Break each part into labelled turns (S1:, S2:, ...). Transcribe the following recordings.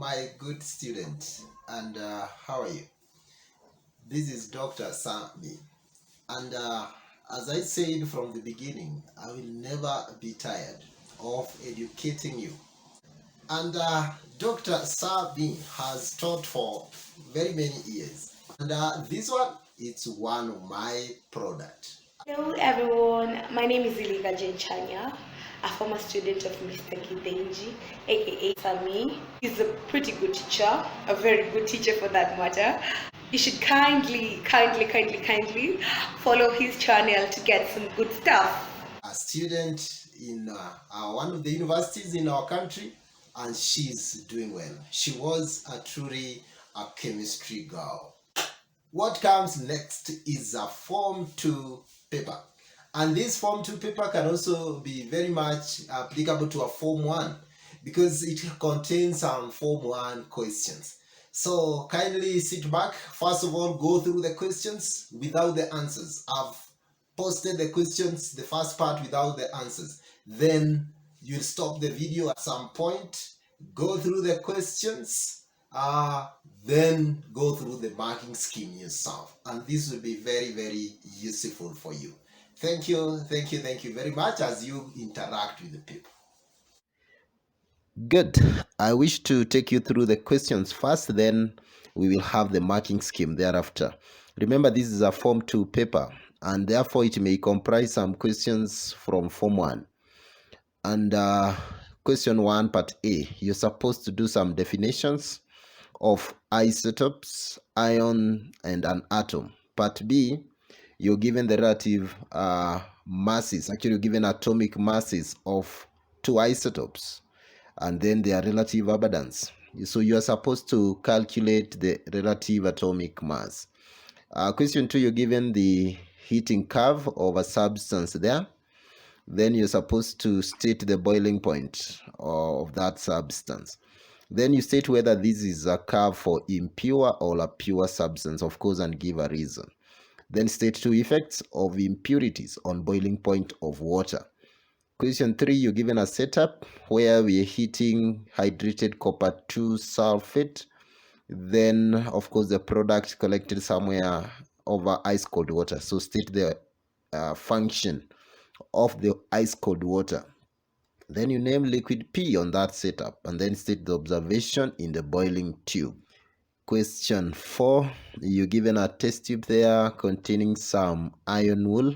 S1: my good student, and how are you? This is Dr. Sirme, and as I said from the beginning, I will never be tired of educating you. And Dr. Sirme has taught for very many years, and this one it's one of my products.
S2: Hello everyone, my name is Iliga Jenchanya, a former student of Mr. Kidenji, aka Sami. He's a pretty good teacher, a very good teacher for that matter. You should kindly follow his channel to get some good stuff.
S1: A student in one of the universities in our country, and she's doing well. She was truly a chemistry girl. What comes next is a Form 2 paper. And this Form 2 paper can also be very much applicable to a Form 1 because it contains some Form 1 questions. So kindly sit back. First of all, go through the questions without the answers. I've posted the questions, the first part without the answers. Then you'll stop the video at some point, go through the questions, then go through the marking scheme yourself. And this will be very, very useful for you. Thank you very much as you interact with the people. Good. I wish to take you through the questions first, then we will have the marking scheme thereafter. Remember, this is a Form 2 paper, and therefore it may comprise some questions from Form 1. And question 1, part A, you're supposed to do some definitions of isotopes, ion, and an atom. Part B, you're given the relative masses, actually you're given atomic masses of two isotopes, and then their relative abundance. So you are supposed to calculate the relative atomic mass. Question 2, you're given the heating curve of a substance there. Then you're supposed to state the boiling point of that substance. Then you state whether this is a curve for impure or a pure substance, of course, and give a reason. Then state two effects of impurities on boiling point of water. Question 3, you're given a setup where we're heating hydrated copper 2 sulfate. Then, of course, the product collected somewhere over ice cold water. So state the function of the ice cold water. Then you name liquid P on that setup and then state the observation in the boiling tube. Question 4, you're given a test tube there containing some iron wool,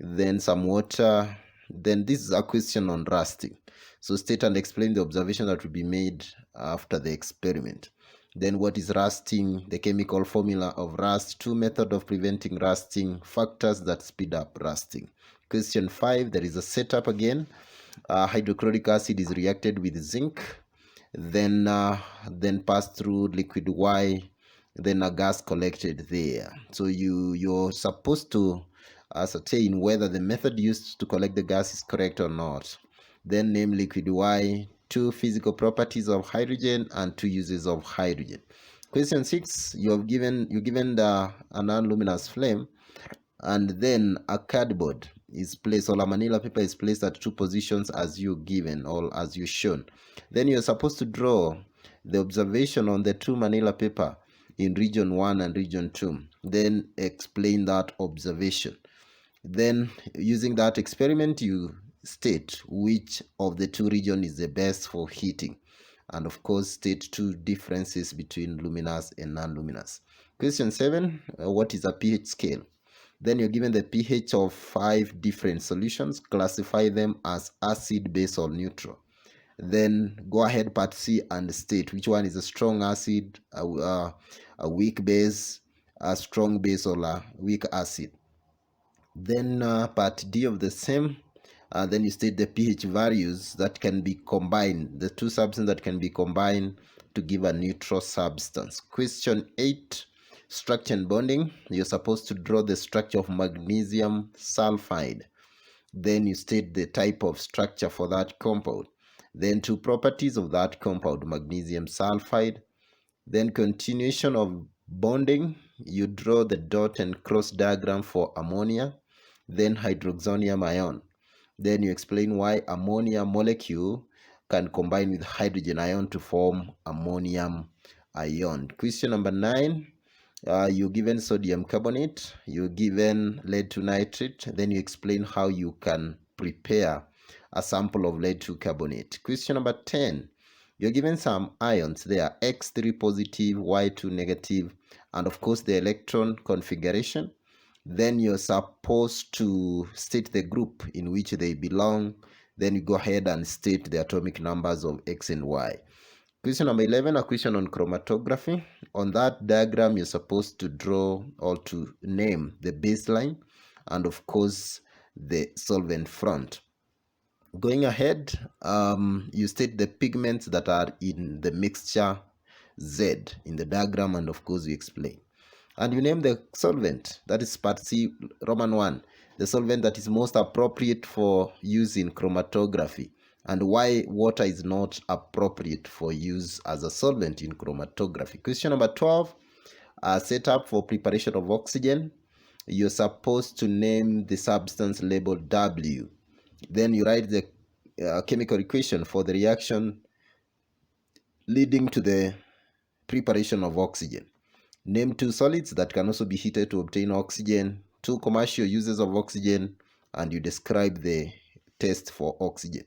S1: then some water. Then this is a question on rusting. So state and explain the observation that will be made after the experiment. Then what is rusting, the chemical formula of rust, 2 method of preventing rusting, factors that speed up rusting. Question 5, there is a setup again. Hydrochloric acid is reacted with zinc, then passed through liquid Y, then a gas collected there. So you're supposed to ascertain whether the method used to collect the gas is correct or not. Then name liquid Y, 2 physical properties of hydrogen and 2 uses of hydrogen. Question 6, you're given a non-luminous flame, and then a cardboard is placed, or a manila paper is placed at 2 positions as you given or as you shown. Then you're supposed to draw the observation on the 2 manila paper in region 1 and region 2. Then explain that observation. Then using that experiment, you state which of the 2 regions is the best for heating, and of course state 2 differences between luminous and non-luminous. Question 7, what is a pH scale? Then you're given the pH of 5 different solutions, classify them as acid, base, or neutral. Then go ahead, part C, and state which one is a strong acid, a weak base, a strong base, or a weak acid. Then part D of the same, then you state the pH values that can be combined, the 2 substances that can be combined to give a neutral substance. Question 8, structure and bonding. You're supposed to draw the structure of magnesium sulfide. Then you state the type of structure for that compound. Then 2 properties of that compound, magnesium sulfide. Then continuation of bonding, you draw the dot and cross diagram for ammonia, then hydroxonium ion. Then you explain why ammonia molecule can combine with hydrogen ion to form ammonium ion. Question number 9. You're given sodium carbonate, you're given lead 2 nitrate, then you explain how you can prepare a sample of lead 2 carbonate. Question number 10. You're given some ions there, X3 positive, Y2 negative, and of course the electron configuration. Then you're supposed to state the group in which they belong. Then you go ahead and state the atomic numbers of X and Y. Question number 11, a question on chromatography. On that diagram, you're supposed to draw or to name the baseline and of course the solvent front. Going ahead, you state the pigments that are in the mixture Z in the diagram, and of course you explain. And you name the solvent, that is part C, Roman 1, the solvent that is most appropriate for use in chromatography, and why water is not appropriate for use as a solvent in chromatography. Question number 12, setup for preparation of oxygen. You're supposed to name the substance labeled W. Then you write the chemical equation for the reaction leading to the preparation of oxygen. Name 2 solids that can also be heated to obtain oxygen, 2 commercial uses of oxygen, and you describe the test for oxygen.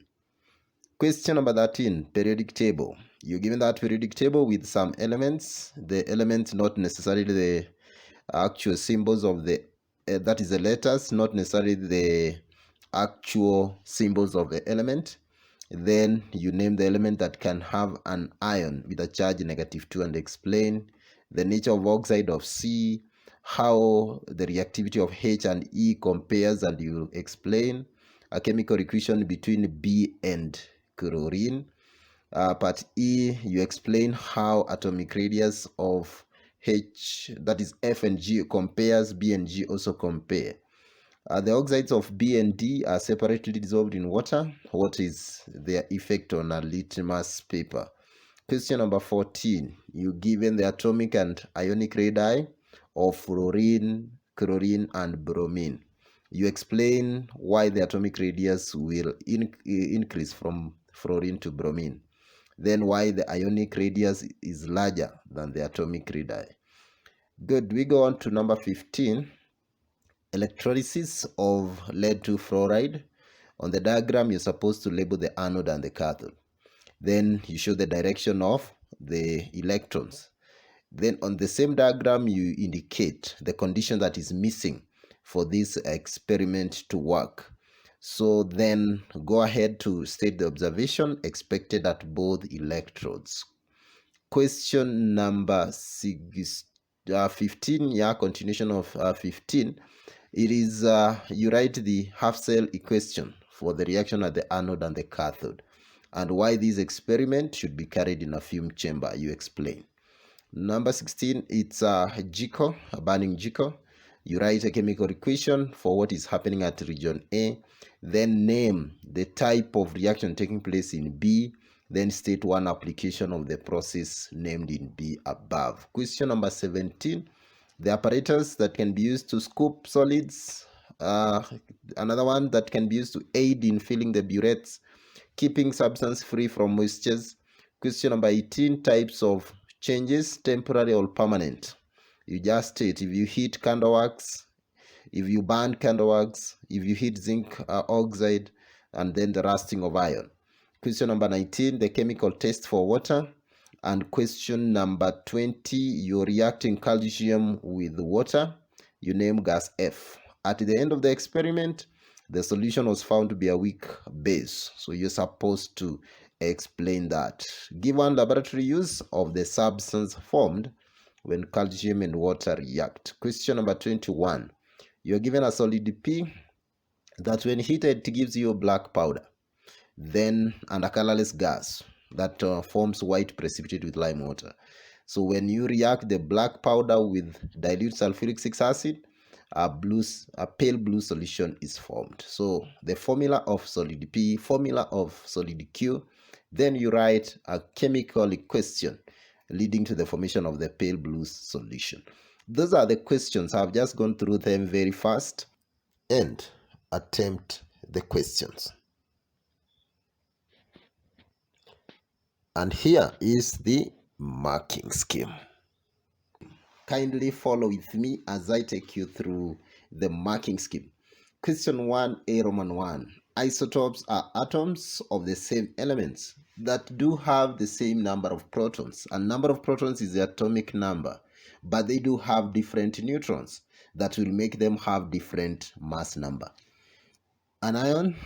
S1: Question number 13, periodic table. You're given that periodic table with some elements. The elements not necessarily the actual symbols of the, that is the letters, not necessarily the actual symbols of the element. Then you name the element that can have an ion with a charge -2 and explain the nature of oxide of C, how the reactivity of H and E compares, and you explain a chemical equation between B and chlorine. Part E, you explain how atomic radius of H, that is F and G, compares. B and G also compare. The oxides of B and D are separately dissolved in water. What is their effect on a litmus paper? Question number 14. You're given the atomic and ionic radii of fluorine, chlorine, and bromine. You explain why the atomic radius will increase from fluorine to bromine. Then why the ionic radius is larger than the atomic radii. Good. We go on to number 15. Electrolysis of lead 2 fluoride. On the diagram, you're supposed to label the anode and the cathode. Then you show the direction of the electrons. Then on the same diagram, you indicate the condition that is missing for this experiment to work. So then go ahead to state the observation expected at both electrodes. Question number 15, yeah, continuation of 15. It is, you write the half cell equation for the reaction at the anode and the cathode, and why this experiment should be carried in a fume chamber, you explain. Number 16, it's a GECO, a burning GECO. You write a chemical equation for what is happening at region A, then name the type of reaction taking place in B, then state one application of the process named in B above. Question number 17, the apparatus that can be used to scoop solids. Another one that can be used to aid in filling the burettes, keeping substance free from moistures. Question number 18, types of changes, temporary or permanent. You just state if you heat candle wax, if you burn candle wax, if you heat zinc oxide, and then the rusting of iron. Question number 19, the chemical test for water. And question number 20, you're reacting calcium with water. You name gas F. At the end of the experiment, the solution was found to be a weak base. So you're supposed to explain that. Give one laboratory use of the substance formed when calcium and water react. Question number 21. You're given a solid P that when heated it gives you a black powder, then and a colorless gas that forms white precipitate with lime water. So when you react the black powder with dilute sulfuric acid, a pale blue solution is formed. So the formula of solid P, formula of solid Q, then you write a chemical equation leading to the formation of the pale blue solution. Those are the questions. I've just gone through them very fast and attempt the questions. And here is the marking scheme. Kindly follow with me as I take you through the marking scheme. Question 1a, Roman 1. Isotopes are atoms of the same elements that do have the same number of protons. And number of protons is the atomic number, but they do have different neutrons that will make them have different mass number. An ion,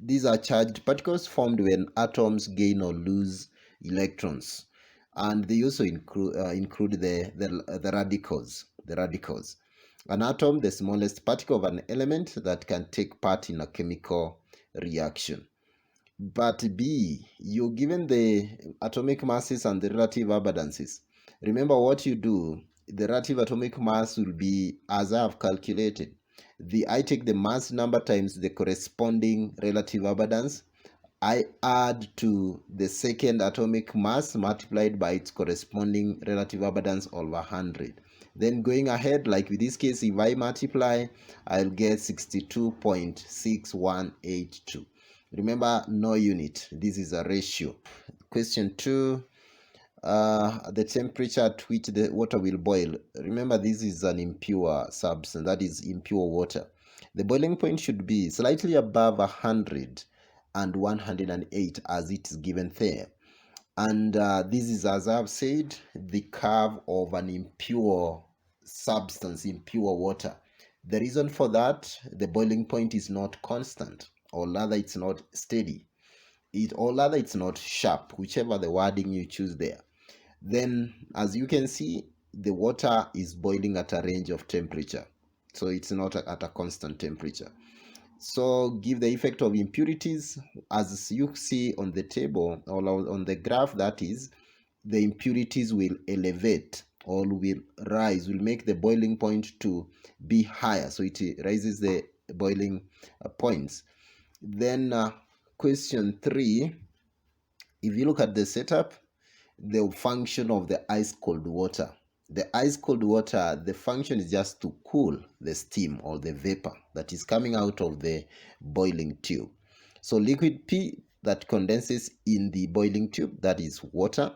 S1: these are charged particles formed when atoms gain or lose electrons, and they also include the radicals. The radicals. An atom, the smallest particle of an element that can take part in a chemical reaction. But B, you're given the atomic masses and the relative abundances. Remember what you do, the relative atomic mass will be as I have calculated. I take the mass number times the corresponding relative abundance. I add to the second atomic mass multiplied by its corresponding relative abundance over 100. Then going ahead, like with this case, if I multiply, I'll get 62.6182. Remember, no unit. This is a ratio. Question 2. The temperature at which the water will boil. Remember, this is an impure substance, that is impure water. The boiling point should be slightly above 100 and 108 as it is given there. And this is, as I've said, the curve of an impure substance, impure water. The reason for that, the boiling point is not constant, or rather it's not steady. Or rather it's not sharp, whichever the wording you choose there. Then, as you can see, the water is boiling at a range of temperature. So it's not at a constant temperature. So give the effect of impurities, as you see on the table or on the graph, that is, the impurities will elevate or will rise, will make the boiling point to be higher. So it raises the boiling points. Then question 3, if you look at the setup, the function of the ice cold water. The ice cold water, the function is just to cool the steam or the vapor that is coming out of the boiling tube. So liquid P that condenses in the boiling tube, that is water.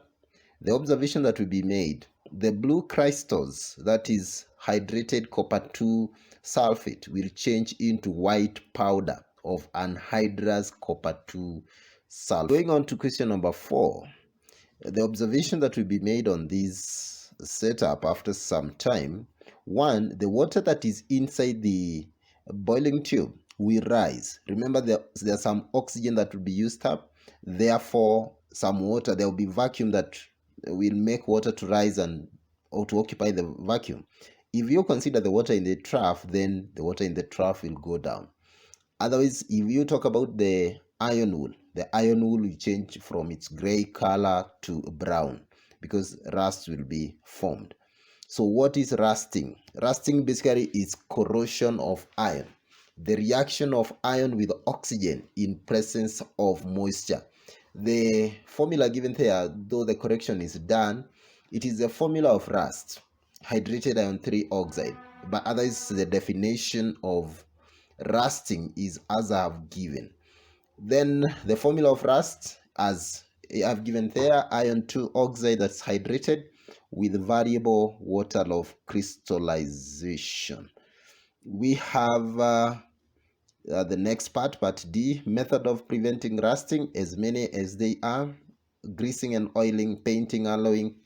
S1: The observation that will be made, the blue crystals, that is hydrated copper 2 sulfate, will change into white powder of anhydrous copper 2 sulfate. Going on to question number 4. The observation that will be made on this setup after some time, 1, the water that is inside the boiling tube will rise. Remember, there's some oxygen that will be used up, therefore some water, there will be vacuum that will make water to rise or to occupy the vacuum. If you consider the water in the trough, then the water in the trough will go down. Otherwise, if you talk about the iron wool will change from its gray color to brown because rust will be formed. So what is rusting? Rusting basically is corrosion of iron. The reaction of iron with oxygen in presence of moisture. The formula given there, though the correction is done, it is the formula of rust, hydrated iron 3 oxide. But otherwise, the definition of rusting is as I have given. Then the formula of rust, as I have given there, iron 2 oxide that's hydrated with variable water law of crystallization. We have the next part D, method of preventing rusting, as many as they are: greasing and oiling, painting, alloying,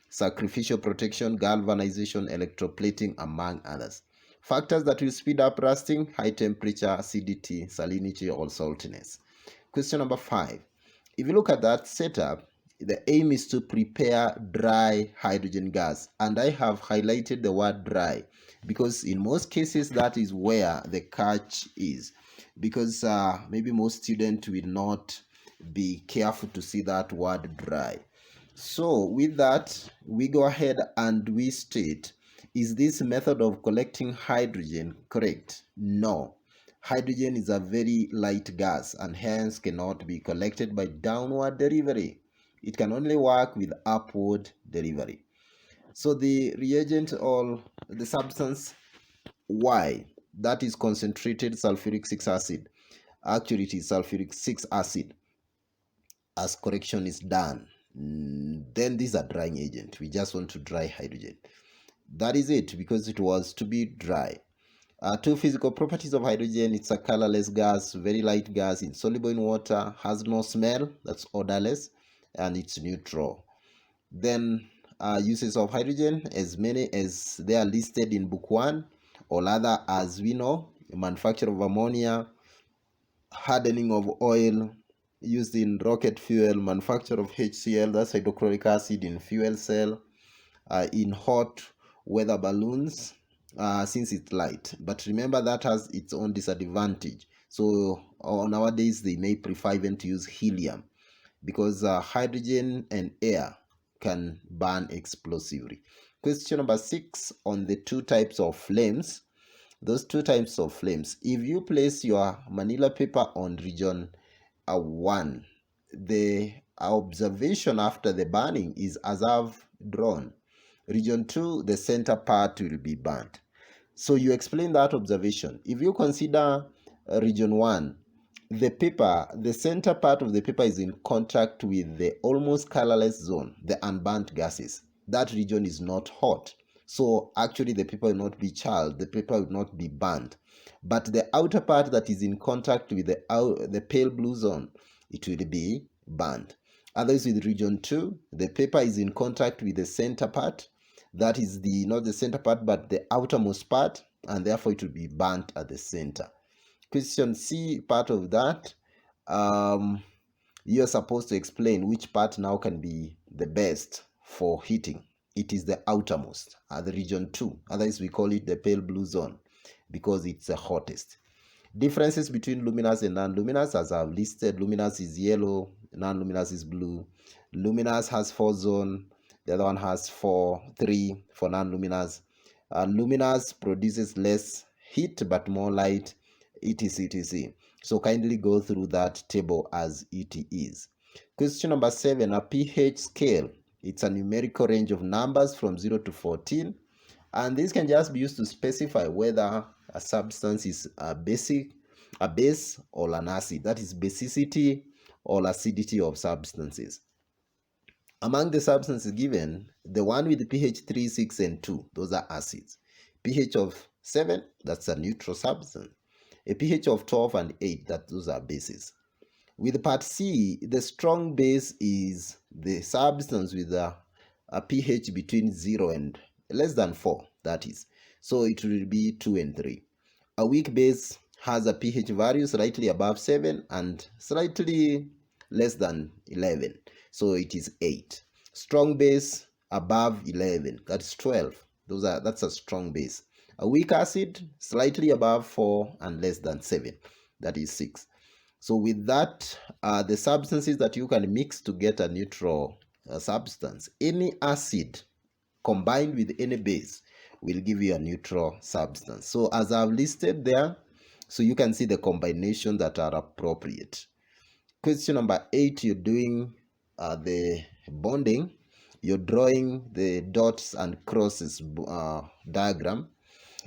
S1: sacrificial protection, galvanization, electroplating, among others. Factors that will speed up rusting: high temperature, acidity, salinity, or saltiness. Question number 5. If you look at that setup, the aim is to prepare dry hydrogen gas. And I have highlighted the word dry because in most cases that is where the catch is. Because maybe most students will not be careful to see that word dry. So with that, we go ahead and we state, is this method of collecting hydrogen correct? No. Hydrogen is a very light gas and hence cannot be collected by downward delivery. It can only work with upward delivery. So the reagent or the substance Y, that is concentrated sulfuric 6 acid. Actually, it is sulfuric 6 acid. as correction is done. Then these are drying agent. We just want to dry hydrogen. That is it, because it was to be dry. Two physical properties of hydrogen: it's a colorless gas, very light gas, insoluble in water, has no smell, that's odorless, and it's neutral. Then uses of hydrogen, as many as they are listed in book 1, or other, as we know: manufacture of ammonia, hardening of oil used in rocket fuel, manufacture of HCl, that's hydrochloric acid, in fuel cell, in hot weather balloons, since it's light. But remember, that has its own disadvantage. So nowadays they may prefer even to use helium, because hydrogen and air can burn explosively. Question number 6 on the two types of flames. Those two types of flames: if you place your manila paper on region 1, the observation after the burning is as I've drawn. Region 2, the center part will be burnt. So you explain that observation. If you consider region 1, the center part of the paper is in contact with the almost colorless zone, the unburnt gases. That region is not hot. So actually the paper will not be charred, the paper will not be burnt. But the outer part that is in contact with the pale blue zone, it will be burnt. Others with region 2, the paper is in contact with the center part, that is not the center part but the outermost part, and therefore it will be burnt at the center. Question C, part of that, you're supposed to explain which part now can be the best for heating. It is the outermost, the region 2. Otherwise we call it the pale blue zone, because it's the hottest. Differences between luminous and non-luminous, as I've listed: luminous is yellow, non-luminous is blue. Luminous has 4 zones, the other one has 3 for non-luminous. Luminous produces less heat but more light, etc. So kindly go through that table as it is. Question number 7, a pH scale. It's a numerical range of numbers from 0 to 14, and this can just be used to specify whether a substance is a base or an acid. That is basicity or acidity of substances. Among the substances given, the one with the pH 3, 6, and 2, those are acids. pH of 7, that's a neutral substance. A pH of 12 and 8, those are bases. With part C, the strong base is the substance with a pH between 0 and less than 4, that is. So it will be 2 and 3. A weak base has a pH value slightly above 7 and slightly less than 11. So it is 8. Strong base above 11, that's 12. That's a strong base. A weak acid slightly above 4 and less than 7, that is 6. So with that, the substances that you can mix to get a neutral substance. Any acid combined with any base will give you a neutral substance. So as I've listed there, so you can see the combination that are appropriate. Question number 8, you're doing the bonding. You're drawing the dots and crosses diagram.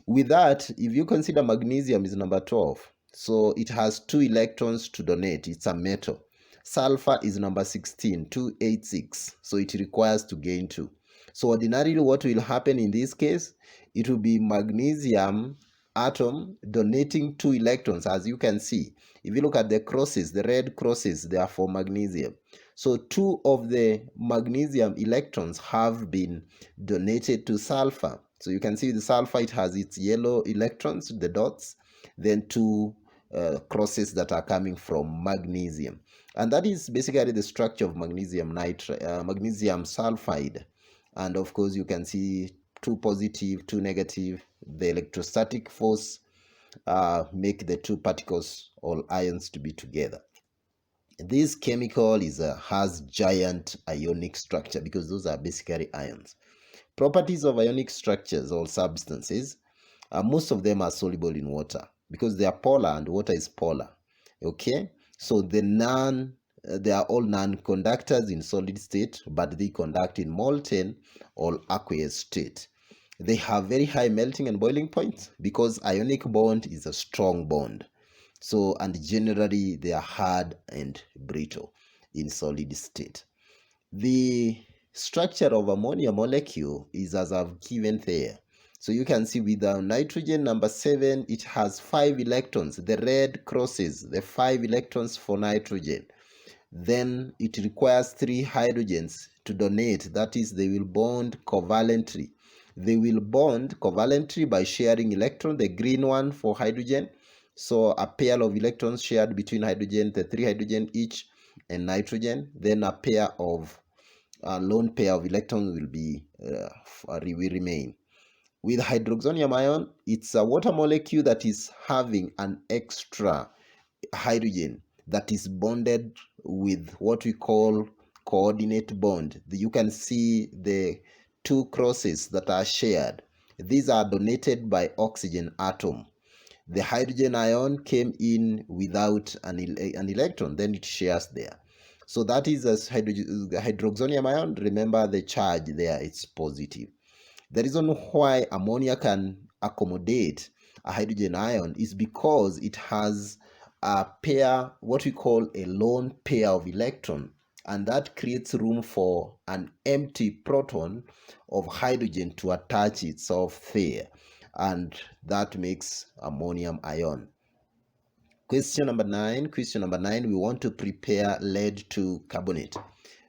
S1: With that, if you consider magnesium is number 12, so it has 2 electrons to donate, it's a metal. Sulfur is number 16, 286, so it requires to gain 2. So ordinarily what will happen in this case, it will be magnesium atom donating 2 electrons. As you can see, if you look at the crosses, the red crosses, they are for magnesium. So 2 of the magnesium electrons have been donated to sulfur. So you can see the sulfur, it has its yellow electrons, the dots, then 2 crosses that are coming from magnesium. And that is basically the structure of magnesium magnesium sulfide. And of course you can see 2 positive, 2 negative. The electrostatic force make the 2 particles or ions to be together. This chemical has giant ionic structure, because those are basically ions. Properties of ionic structures or substances, most of them are soluble in water, because they are polar and water is polar. Okay, so they are all non-conductors in solid state, but they conduct in molten or aqueous state. They have very high melting and boiling points, because ionic bond is a strong bond. So, and generally they are hard and brittle. in solid state. The structure of ammonia molecule is as I've given there. So you can see with the nitrogen number 7, it has 5 electrons. The red crosses the 5 electrons for nitrogen. Then it requires 3 hydrogens to donate. That is, they will bond covalently. They will bond covalently by sharing electron, the green one for hydrogen. So a pair of electrons shared between hydrogen, the 3 hydrogen each, and nitrogen. Then a pair of lone pair of electrons will remain. With hydroxonium ion, it's a water molecule that is having an extra hydrogen that is bonded with what we call coordinate bond. You can see the 2 crosses that are shared. These are donated by oxygen atom. The hydrogen ion came in without an electron, then it shares there. So that is as hydroxonium ion. Remember the charge there, it's positive. The reason why ammonia can accommodate a hydrogen ion is because it has a pair, what we call a lone pair of electron, and that creates room for an empty proton of hydrogen to attach itself there, and that makes ammonium ion. Question number 9, we want to prepare lead to carbonate.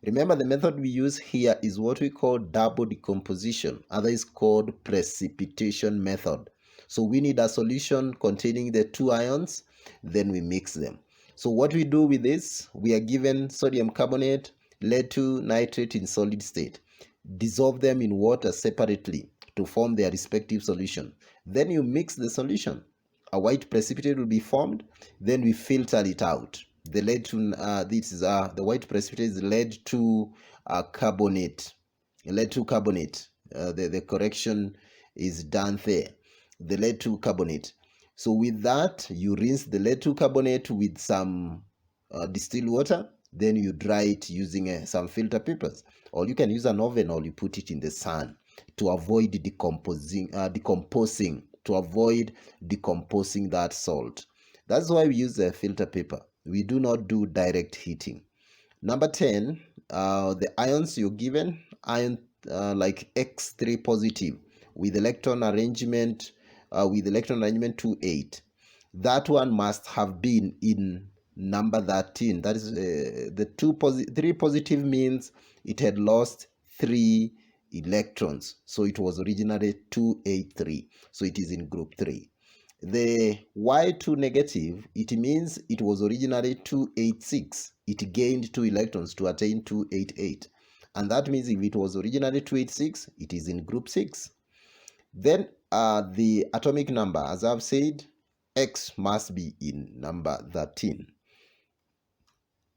S1: Remember, the method we use here is what we call double decomposition, otherwise called precipitation method. So we need a solution containing the 2 ions, then we mix them. So what we do with this, we are given sodium carbonate, lead 2 nitrate in solid state. Dissolve them in water separately to form their respective solution. Then you mix the solution. A white precipitate will be formed. Then we filter it out. The lead to the white precipitate is lead to carbonate. Lead to carbonate. The correction is done there. The lead to carbonate. So with that, you rinse the lead to carbonate with some distilled water. Then you dry it using some filter papers, or you can use an oven, or you put it in the sun to avoid decomposing that salt. That's why we use the filter paper. We do not do direct heating. Number 10, the ions you're given, ion like X3 positive with electron arrangement 28. That one must have been in number 13. That is the 3 positive means it had lost 3 electrons, so it was originally 283, so it is in group 3. The Y2 negative, it means it was originally 286. It gained 2 electrons to attain 288, and that means if it was originally 286, it is in group 6. Then the atomic number, as I've said, X must be in number 13.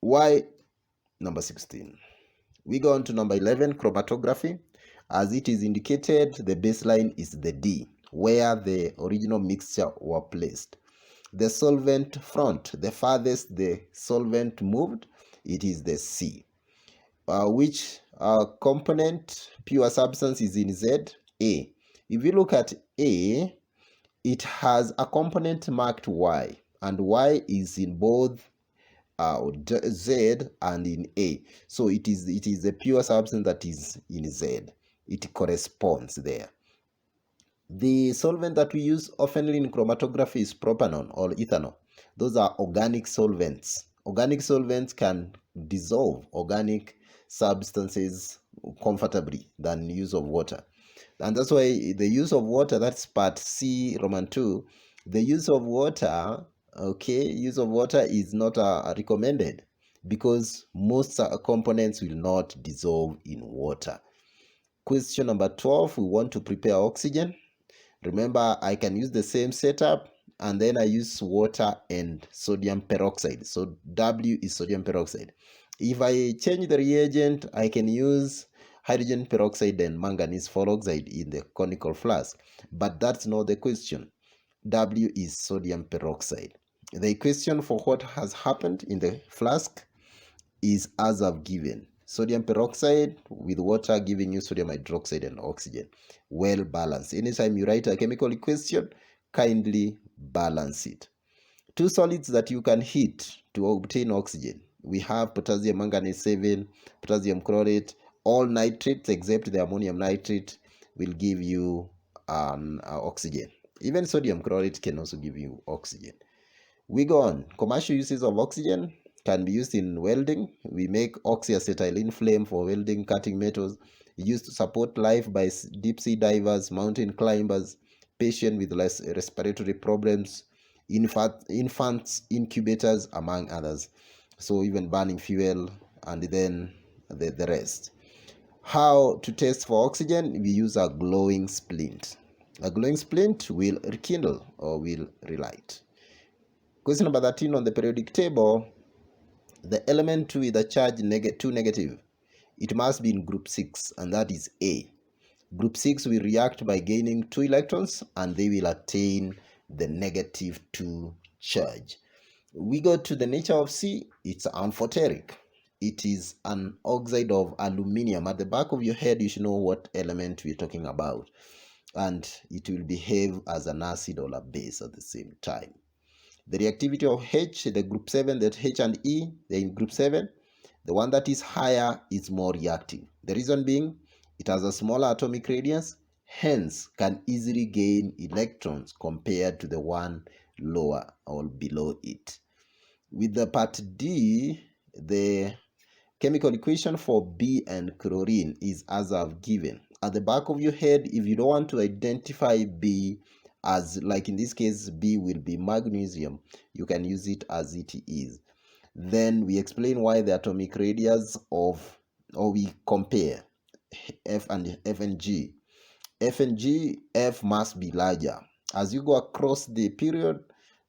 S1: Y number 16. We go on to number 11, chromatography. As it is indicated, the baseline is the D, where the original mixture were placed. The solvent front, the farthest the solvent moved, it is the C. Which component, pure substance, is in Z? A. If you look at A, it has a component marked Y, and Y is in both Z and in A. So it is a pure substance that is in Z. It corresponds there. The solvent that we use often in chromatography is propanol or ethanol. Those are organic solvents. Organic solvents can dissolve organic substances comfortably than use of water. And that's why the use of water, that's part C, Roman 2, the use of water, use of water is not recommended, because most components will not dissolve in water. Question number 12, we want to prepare oxygen. Remember, I can use the same setup, and then I use water and sodium peroxide. So W is sodium peroxide. If I change the reagent, I can use hydrogen peroxide and manganese oxide in the conical flask, but that's not the question. W is sodium peroxide. The equation for what has happened in the flask is as I've given. Sodium peroxide with water giving you sodium hydroxide and oxygen. Well balanced. Anytime you write a chemical equation, kindly balance it. 2 solids that you can heat to obtain oxygen. we have potassium manganese 7, potassium chlorate, all nitrates except the ammonium nitrate will give you oxygen. Even sodium chlorate can also give you oxygen. We go on. Commercial uses of oxygen can be used in welding. We make oxyacetylene flame for welding, cutting metals. Used to support life by deep sea divers, mountain climbers, patients with less respiratory problems, infants, incubators, among others. So even burning fuel and then the rest. How to test for oxygen? We use a glowing splint. A glowing splint will rekindle or will relight. Question number 13 on the periodic table, the element with a charge 2 negative, it must be in group 6, and that is A. Group 6 will react by gaining 2 electrons and they will attain the negative 2 charge. We go to the nature of C, it's amphoteric. It is an oxide of aluminium. At the back of your head, you should know what element we're talking about. And it will behave as an acid or a base at the same time. The reactivity of H, the group 7, that H and E, they're in group 7. The one that is higher is more reactive. The reason being, it has a smaller atomic radius, hence can easily gain electrons compared to the one lower or below it. With the part D, the chemical equation for B and chlorine is as I've given. At the back of your head, if you don't want to identify B as, like in this case, B will be magnesium, you can use it as it is. Then we explain why the atomic radius of, or we compare F and G. F and G, F must be larger. As you go across the period,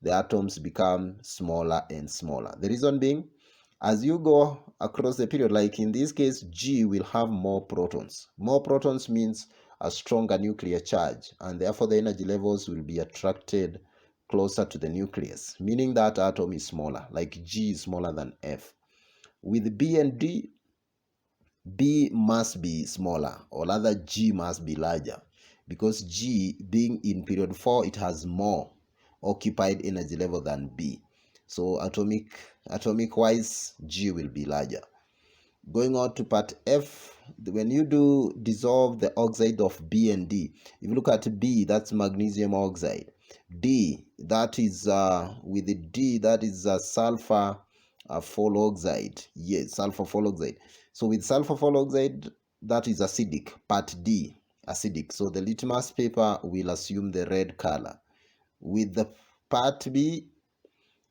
S1: the atoms become smaller and smaller. The reason being, as you go across the period, like in this case, G will have more protons. More protons means a stronger nuclear charge, and therefore the energy levels will be attracted closer to the nucleus, meaning that atom is smaller, like G is smaller than F. With B and D, B must be smaller, or rather G must be larger, because G, being in period 4, it has more occupied energy level than B. So atomic wise, G will be larger. Going on to part F, when you do dissolve the oxide of B and D, if you look at B, that's magnesium oxide. D, that is with the D, that is sulfur full oxide. Yes, sulfur full oxide. So with sulfur full oxide, that is acidic. Part D, acidic. So the litmus paper will assume the red color. With the part B,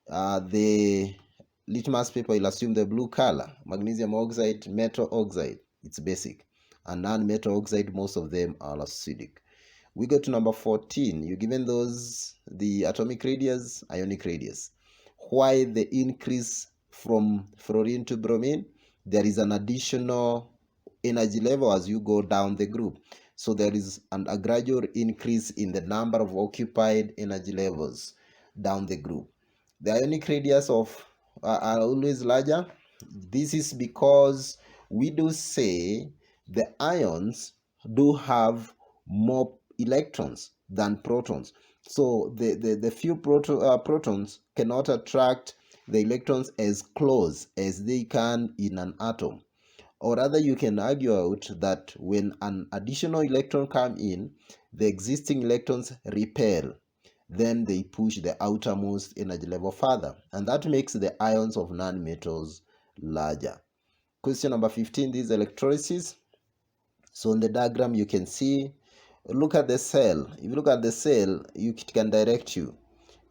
S1: the litmus paper will assume the blue color. Magnesium oxide, metal oxide, it's basic. And non-metal oxide, most of them are acidic. We go to number 14. You're given those, the atomic radius, ionic radius. Why the increase from fluorine to bromine? There is an additional energy level as you go down the group. So there is a gradual increase in the number of occupied energy levels down the group. The ionic radius of are always larger. This is because we do say the ions do have more electrons than protons. So the few protons cannot attract the electrons as close as they can in an atom. Or rather, you can argue out that when an additional electron comes in, the existing electrons repel. Then they push the outermost energy level further, and that makes the ions of nonmetals larger. Question number 15, this is electrolysis. So on the diagram you can see, look at the cell. If you look at the cell, it can direct you.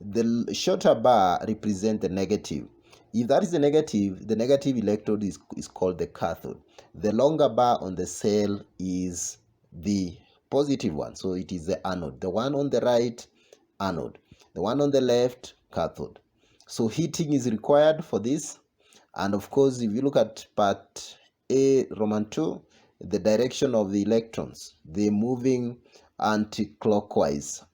S1: The shorter bar represents the negative. If that is the negative electrode is called the cathode. The longer bar on the cell is the positive one, so it is the anode. The one on the right, anode. The one on the left, cathode. So heating is required for this. And of course, if you look at part A, Roman 2, the direction of the electrons, they're moving anti-clockwise.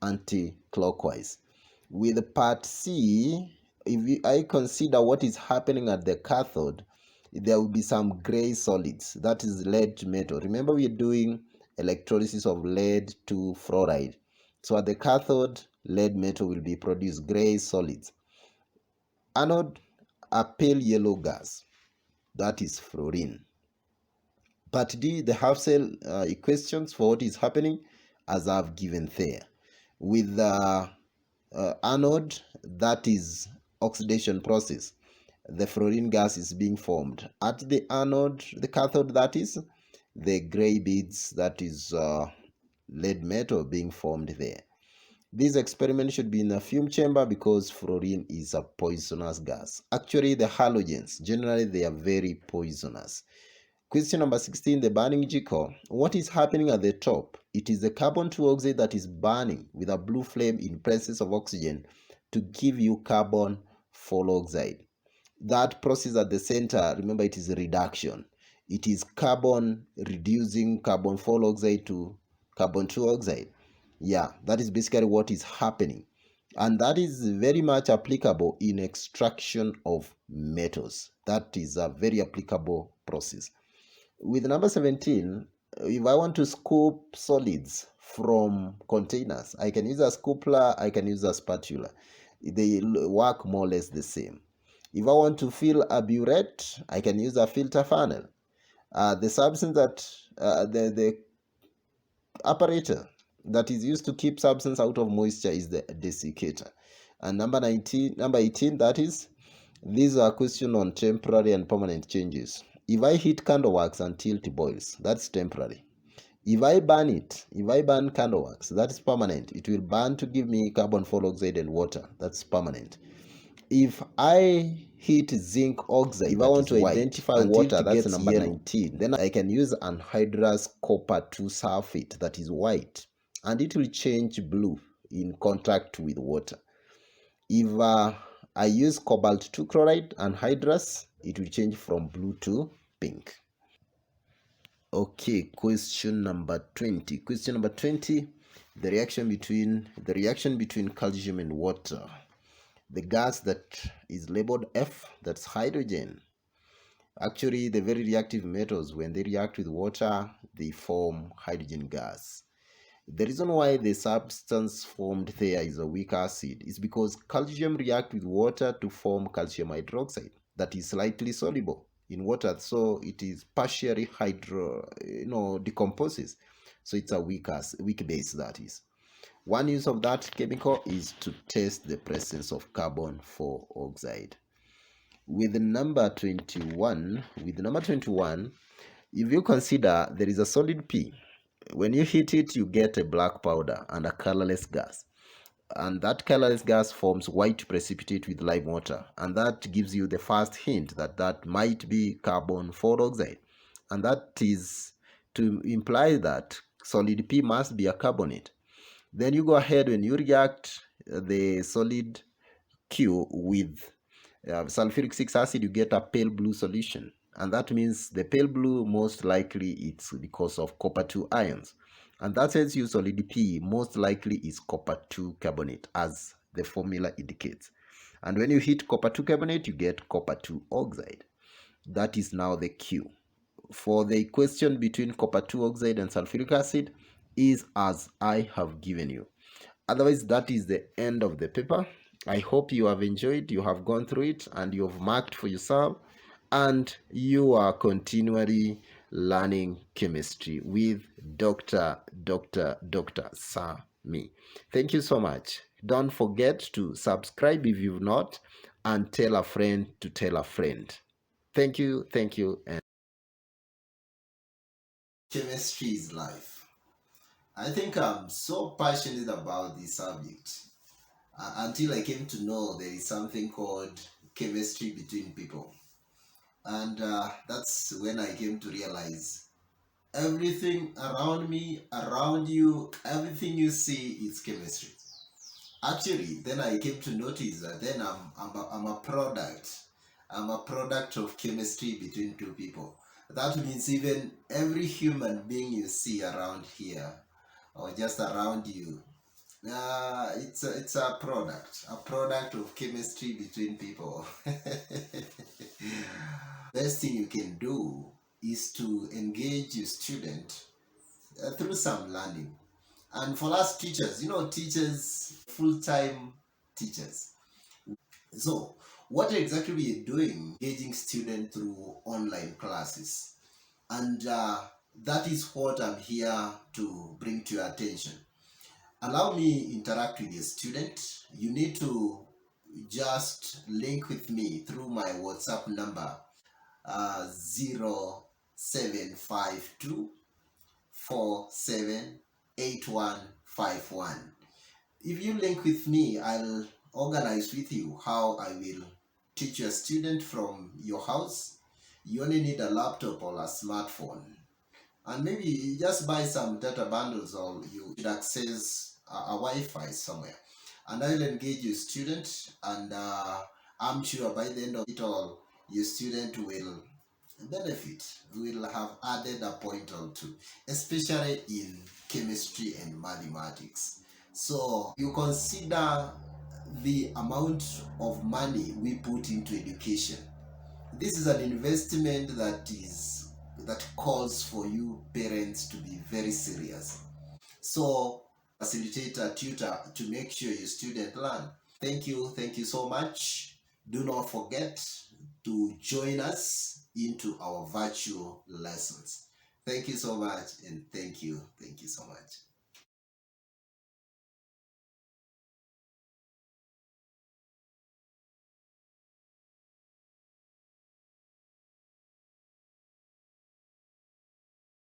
S1: With part C, if I consider what is happening at the cathode, there will be some gray solids, that is lead to metal. Remember, we are doing electrolysis of lead to fluoride. So at the cathode, lead metal will be produced, gray solids. Anode, a pale yellow gas. that is fluorine. Part D, the half cell equations for what is happening as I've given there. With the anode, that is oxidation process. The fluorine gas is being formed. At the anode, the cathode, that is the gray beads, that is lead metal being formed there. This experiment should be in a fume chamber because fluorine is a poisonous gas. Actually, the halogens, generally they are very poisonous. Question number 16, the burning G-core. What is happening at the top? It is the carbon 2 oxide that is burning with a blue flame in presence of oxygen to give you carbon 4 oxide. That process at the center, remember, it is a reduction. It is carbon reducing carbon 4 oxide to carbon 2 oxide. Yeah, that is basically what is happening. And that is very much applicable in extraction of metals. That is a very applicable process. With number 17, if I want to scoop solids from containers, I can use a scoopler, I can use a spatula. They work more or less the same. If I want to fill a burette, I can use a filter funnel. The substance that, the apparatus that is used to keep substance out of moisture is the desiccator. And number 18, that is, these are questions on temporary and permanent changes. If I heat candle wax until it boils, that's temporary. If I burn candle wax, that's permanent. It will burn to give me carbon 4 oxide and water, that's permanent. If I heat zinc oxide, if I want to identify water, that's number yellow. 19. Then I can use anhydrous copper 2 sulfate, that is white, and it will change blue in contact with water. If I use cobalt 2 chloride anhydrous, it will change from blue to pink. Okay, question number 20. Question number 20, the reaction between calcium and water. The gas that is labeled F, that's hydrogen. Actually, the very reactive metals, when they react with water, they form hydrogen gas. The reason why the substance formed there is a weak acid is because calcium reacts with water to form calcium hydroxide that is slightly soluble in water, so it is partially decomposes. So it's a weak base, that is. One use of that chemical is to test the presence of carbon 4 oxide. With number 21, if you consider there is a solid P, when you heat it, you get a black powder and a colorless gas. And that colorless gas forms white precipitate with lime water. And that gives you the first hint that that might be carbon 4 oxide. And that is to imply that solid P must be a carbonate. Then you go ahead, when you react the solid Q with sulfuric 6 acid, you get a pale blue solution. And that means the pale blue, most likely it's because of copper 2 ions. And that tells you solid P most likely is copper 2 carbonate, as the formula indicates. And when you heat copper 2 carbonate, you get copper 2 oxide. That is now the Q. For the equation between copper 2 oxide and sulfuric acid is as I have given you. Otherwise, that is the end of the paper. I hope you have enjoyed, you have gone through it, and you have marked for yourself, and you are continually learning chemistry with Dr. Sirme. Thank you so much. Don't forget to subscribe if you've not, and tell a friend to tell a friend. Thank you, and chemistry is life. I think I'm so passionate about this subject until I came to know there is something called chemistry between people. And that's when I came to realize everything around me, around you, everything you see is chemistry. Actually, then I came to notice that then I'm a product. I'm a product of chemistry between two people. That means even every human being you see around here or just around you, it's a product of chemistry between people. Best thing you can do is to engage your student through some learning. And for us teachers, teachers, full-time teachers. So what exactly we are doing, engaging students through online classes. And that is what I'm here to bring to your attention. Allow me interact with your student. You need to just link with me through my WhatsApp number 0752 If you link with me, I'll organize with you how I will teach your student from your house. You only need a laptop or a smartphone, and maybe you just buy some data bundles, or you should access a Wi-Fi somewhere, and I'll engage your student, and I'm sure by the end of it all, your student will benefit. Will have added a point or two, especially in chemistry and mathematics. So you consider the amount of money we put into education. This is an investment that calls for you parents to be very serious. So facilitate a tutor to make sure your student learn. Thank you so much. Do not forget to join us into our virtual lessons. Thank you so much, and thank you so much.